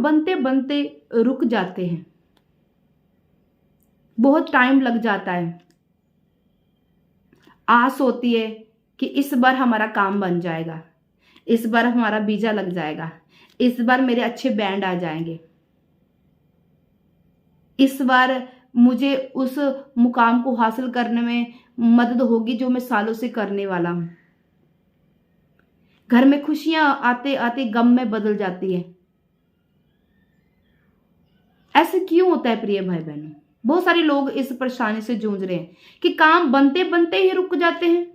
बनते बनते रुक जाते हैं, बहुत टाइम लग जाता है। आस होती है कि इस बार हमारा काम बन जाएगा, इस बार हमारा वीजा लग जाएगा, इस बार मेरे अच्छे बैंड आ जाएंगे, इस बार मुझे उस मुकाम को हासिल करने में मदद होगी जो मैं सालों से करने वाला हूं। घर में खुशियां आते आते गम में बदल जाती है। ऐसे क्यों होता है प्रिय भाई बहनों? बहुत सारे लोग इस परेशानी से जूझ रहे हैं कि काम बनते बनते ही रुक जाते हैं,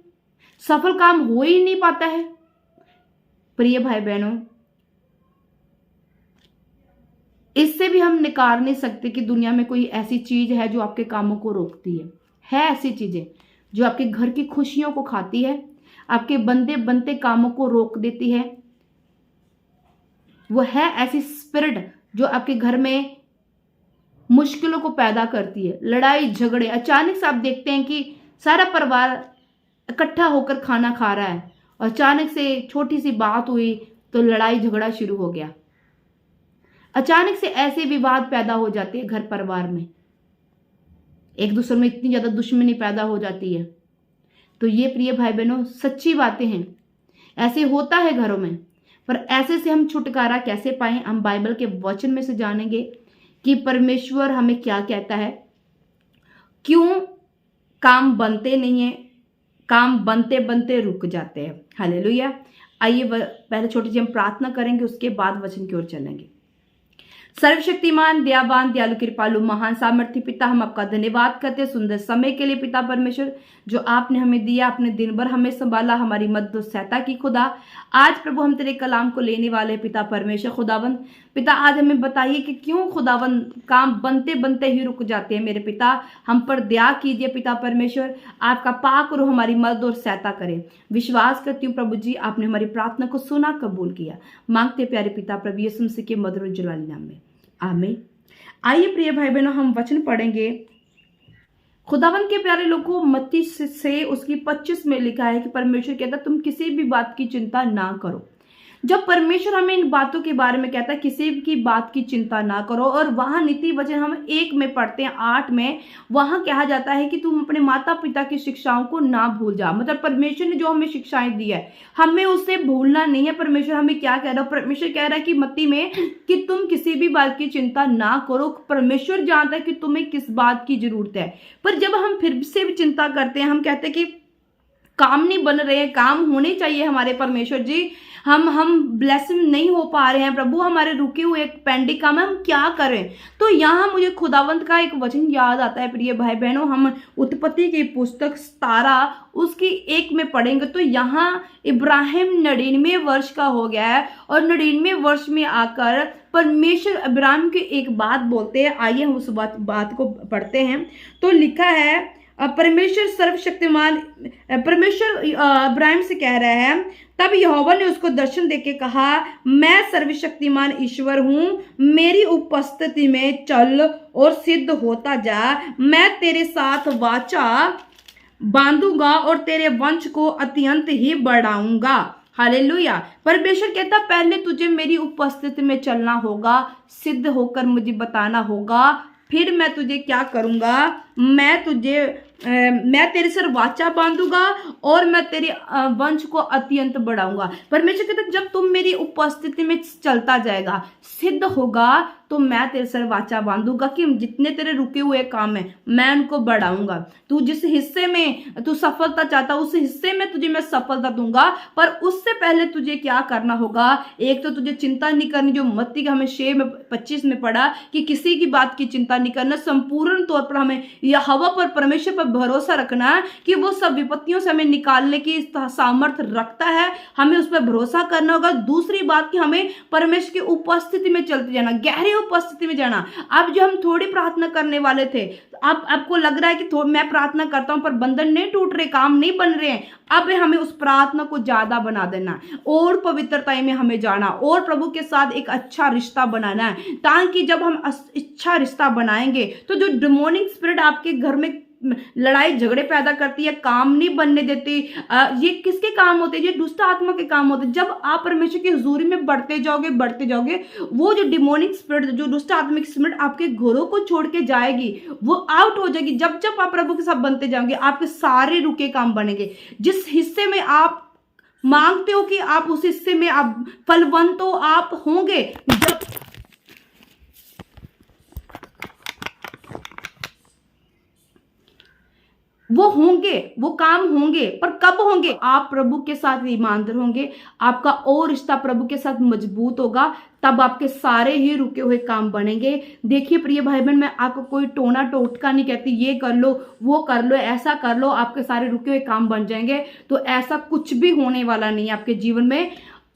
सफल काम हो ही नहीं पाता है। प्रिय भाई बहनों, इससे भी हम निकाल नहीं सकते कि दुनिया में कोई ऐसी चीज है जो आपके कामों को रोकती है ऐसी चीजें जो आपके घर की खुशियों को खाती है, आपके बनते बनते कामों को रोक देती है। वो है ऐसी स्पिरिट जो आपके घर में मुश्किलों को पैदा करती है, लड़ाई झगड़े। अचानक से आप देखते हैं कि सारा परिवार इकट्ठा होकर खाना खा रहा है और अचानक से छोटी सी बात हुई तो लड़ाई झगड़ा शुरू हो गया। अचानक से ऐसे विवाद पैदा हो जाते हैं घर परिवार में, एक दूसरे में इतनी ज्यादा दुश्मनी पैदा हो जाती है। तो ये प्रिय भाई बहनों सच्ची बातें हैं, ऐसे होता है घरों में। पर ऐसे से हम छुटकारा कैसे पाएं? हम बाइबल के वचन में से जानेंगे कि परमेश्वर हमें क्या कहता है, क्यों काम बनते नहीं है, काम बनते बनते रुक जाते हैं। हालेलुया। आइए पहले छोटी सी हम प्रार्थना करेंगे, उसके बाद वचन की ओर चलेंगे। सर्वशक्तिमान, दयावान, दयालु, कृपालु, महान, सामर्थ्य पिता, हम आपका धन्यवाद करते हैं सुंदर समय के लिए पिता परमेश्वर, जो आपने हमें दिया, अपने दिन भर हमें संभाला, हमारी मदद और सहायता की खुदा। आज प्रभु हम तेरे कलाम को लेने वाले पिता परमेश्वर खुदावंद पिता, आज हमें बताइए कि क्यों खुदावंद काम बनते बनते ही रुक जाते हैं। मेरे पिता हम पर दया कीजिए पिता परमेश्वर, आपका पाक रूह हमारी मदद और सहायता करे। विश्वास करती हूँ प्रभु जी आपने हमारी प्रार्थना को सुना, कबूल किया। मांगते प्यारे पिता प्रभु यीशु मसीह के मधुर जलाली नाम में, आमीन। आइए प्रिय भाई बहनों हम वचन पढ़ेंगे। खुदावंत के प्यारे लोगों, मत्ती से उसकी 25 में लिखा है कि परमेश्वर कहता तुम किसी भी बात की चिंता ना करो। जब परमेश्वर हमें इन बातों के बारे में कहता है किसी की बात की चिंता ना करो, और वहां नीति वचन हम 1 में पढ़ते हैं 8 में, वहां कहा जाता है कि तुम अपने माता पिता की शिक्षाओं को ना भूल जा। मतलब परमेश्वर ने जो हमें शिक्षाएं दी है हमें उससे भूलना नहीं है। परमेश्वर हमें क्या कह रहा है? परमेश्वर कह रहा है कि मत्ती में कि तुम किसी भी बात की चिंता ना करो। परमेश्वर जानता है कि तुम्हें किस बात की जरूरत है। पर जब हम फिर से भी चिंता करते हैं, हम कहते हैं कि काम नहीं बन रहे हैं, काम होने चाहिए हमारे परमेश्वर जी, हम ब्लेसिंग नहीं हो पा रहे हैं प्रभु, हमारे रुके हुए एक पेंडिंग काम है, हम क्या करें? तो यहाँ मुझे खुदावंत का एक वचन याद आता है प्रिय भाई बहनों। हम उत्पत्ति की पुस्तक 17 उसकी 1 में पढ़ेंगे तो यहाँ इब्राहिम 99 वर्ष का हो गया है और 99 वर्ष में आकर परमेश्वर इब्राहिम की एक बात बोलते हैं। आइए हम उस बात को पढ़ते हैं। तो लिखा है परमेश्वर सर्वशक्तिमान, परमेश्वर इब्राहिम से कह रहा है, तब यहोवा ने उसको दर्शन देके कहा मैं सर्वशक्तिमान ईश्वर हूं, मेरी उपस्थिति में चल और सिद्ध होता जा। मैं तेरे साथ वाचा बांधूंगा और तेरे वंश को अत्यंत ही बढ़ाऊंगा। हालेलुया। परमेश्वर कहता पहले तुझे मेरी उपस्थिति में चलना होगा, सिद्ध होकर मुझे बताना होगा, फिर मैं तुझे क्या करूंगा, मैं तेरे सर वाचा बांधूंगा और मैं तेरे वंश को अत्यंत बढ़ाऊंगा। परमेश्वर कहता जब तुम मेरी उपस्थिति में चलता जाएगा, सिद्ध होगा, तो मैं तेरे सर वाचा बांधूंगा कि जितने तेरे रुके हुए काम है मैं उनको बढ़ाऊंगा। तू जिस हिस्से में तू सफलता चाहता उस हिस्से में तुझे मैं सफलता दूंगा। पर उससे पहले तुझे क्या करना होगा? एक तो तुझे चिंता नहीं करनी, जो मत्ती का हमें 6 में 25 में पढ़ा कि किसी की बात की चिंता नहीं करना। संपूर्ण तौर पर हमें यहोवा पर, परमेश्वर पर भरोसा रखना है कि वो सब विपत्तियों से हमें निकालने की सामर्थ्य रखता है, हमें उस पर भरोसा करना होगा। दूसरी बात कि हमें परमेश्वर की उपस्थिति में चलते जाना, गहरी उपस्थिति में जाना। अब जो हम थोड़ी प्रार्थना करने वाले थे, अब आपको लग रहा है कि मैं प्रार्थना करता हूं पर बंधन नहीं टूट रहे, काम नहीं बन रहे हैं, अब हमें उस प्रार्थना को ज्यादा बना देना और पवित्रता में हमें जाना और प्रभु के साथ एक अच्छा रिश्ता बनाना है, ताकि जब हम अच्छा रिश्ता बनाएंगे तो जो डिमोनिक स्पिरिट आपके घर में लड़ाई झगड़े पैदा करती है, काम नहीं बनने देती। ये किसके काम होते हैं? ये दुष्ट आत्मा के काम होते हैं। जब आप परमेश्वर की हुजूरी में बढ़ते जाओगे, वो जो डिमोनिक स्पिरिट, जो दुष्ट आत्मिक स्पिरिट आपके घरों को छोड़ के जाएगी, वो आउट हो जाएगी। जब जब आप प्रभु के साथ बनते जाओगे, आपके सारे रुके काम बनेंगे। जिस हिस्से में आप मांगते हो कि आप उस हिस्से में आप फलवंत हो, आप होंगे। जब वो होंगे, वो काम होंगे, पर कब होंगे? आप प्रभु के साथ ईमानदार होंगे, आपका और रिश्ता प्रभु के साथ मजबूत होगा, तब आपके सारे ही रुके हुए काम बनेंगे। देखिए प्रिय भाई बहन, मैं आपको कोई टोना टोटका नहीं कहती, ये कर लो, वो कर लो, ऐसा कर लो, आपके सारे रुके हुए काम बन जाएंगे। तो ऐसा कुछ भी होने वाला नहीं है आपके जीवन में।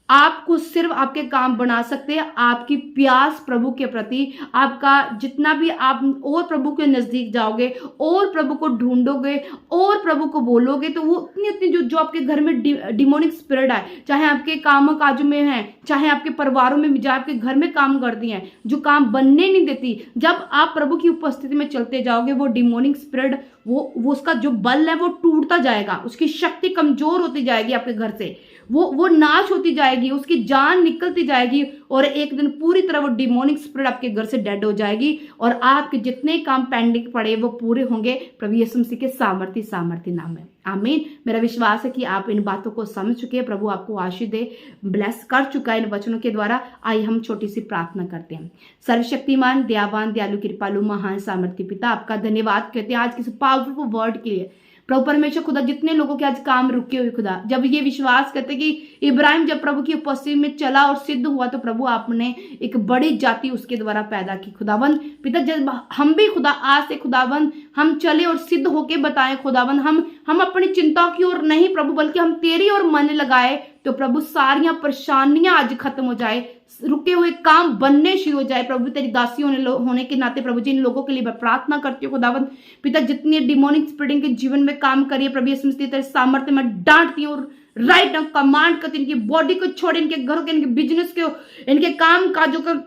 आपको सिर्फ आपके काम बना सकते हैं आपकी प्यास प्रभु के प्रति, आपका जितना भी आप और प्रभु के नजदीक जाओगे और प्रभु को ढूंढोगे और प्रभु को बोलोगे, तो वो उतनी जो आपके घर में डिमोनिक स्पिरिट है, चाहे आपके काम काजों में है, चाहे आपके परिवारों में, जो आपके घर में काम करती हैं, जो काम बनने नहीं देती, जब आप प्रभु की उपस्थिति में चलते जाओगे, वो डिमोनिक स्पिरिट वो उसका जो बल है वो टूटता जाएगा, उसकी शक्ति कमजोर होती जाएगी आपके घर से, वो नाश होती जाएगी, उसकी जान निकलती जाएगी, और एक दिन पूरी तरह वो डिमोनिक स्पिरिट आपके घर से डेड हो जाएगी, और आपके जितने काम पेंडिंग पड़े वो पूरे होंगे प्रभु यीशु मसीह के सामर्थ्य नाम में। आमीन। मेरा विश्वास है कि आप इन बातों को समझ चुके हैं। प्रभु आपको आशीष दे, ब्लेस कर चुका है इन वचनों के द्वारा। आइए हम छोटी सी प्रार्थना करते हैं। सर्वशक्तिमान, दयावान, दयालु, कृपालु, महान, सामर्थ्य पिता, आपका धन्यवाद कहते हैं आज किसी पावरफुल वर्ड के लिए। प्रभु परमेश्वर खुदा, जितने लोगों के आज काम रुके हुए खुदा, जब ये विश्वास करते कि इब्राहिम जब प्रभु की उपस्थिति में चला और सिद्ध हुआ, तो प्रभु आपने एक बड़ी जाति उसके द्वारा पैदा की खुदावन पिता। जब हम भी खुदा आज से खुदावन हम चले और सिद्ध होके बताएं खुदावन, हम अपनी चिंता की ओर नहीं प्रभु, बल्कि हम तेरी ओर मन लगाए, तो प्रभु सारियां परेशानियां आज खत्म हो जाए, रुके हुए काम बनने शुरू हो जाए। प्रभु तेरी दासी होने के नाते प्रभु जी, इन लोगों के लिए मैं प्रार्थना करती हूँ खुदावंत पिता, जितनी डिमोनिक स्पिरिट के जीवन में काम करिए प्रभु यीशु मसीह तेरे सामर्थ्य में डांटती हूँ, राइट नाउ कमांड करती हूँ, इनकी बॉडी को छोड़े, इनके घरों के, इनके बिजनेस के, इनके काम काजों का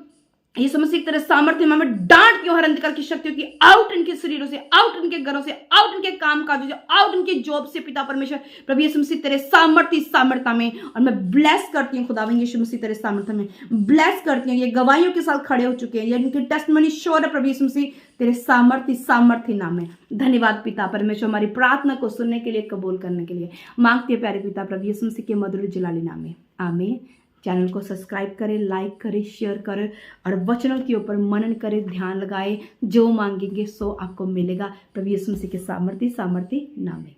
ये समस्या तेरे सामर्थ्य में डांट क्यों हर अंधकार की शक्तियों की आउट इनके शरीरों से, आउट इनके घरों से, आउट इनके काम काजों से, आउट इनके जॉब से पिता परमेश्वर प्रभु यीशु मसीह तेरे सामर्थ्य में। और मैं ब्लेस करती हूँ खुदावन यीशु मसीह तेरे सामर्थ्य में ब्लेस करती हूँ। ये गवाहियों के साथ खड़े हो चुके हैं, ये इनके टेस्टमनी श्योर है प्रभु यीशु मसीह तेरे सामर्थ्य नाम में। धन्यवाद पिता परमेश्वर, हमारी प्रार्थना को सुनने के लिए, कबूल करने के लिए मांगते हैं प्यारे पिता प्रभु यीशु मसीह के मधुर जलाली नाम में, आमीन। चैनल को सब्सक्राइब करें, लाइक करें, शेयर करें, और वचनों के ऊपर मनन करें, ध्यान लगाएं। जो मांगेंगे सो आपको मिलेगा प्रभु यीशु मसीह के सामर्थ्य नाम में।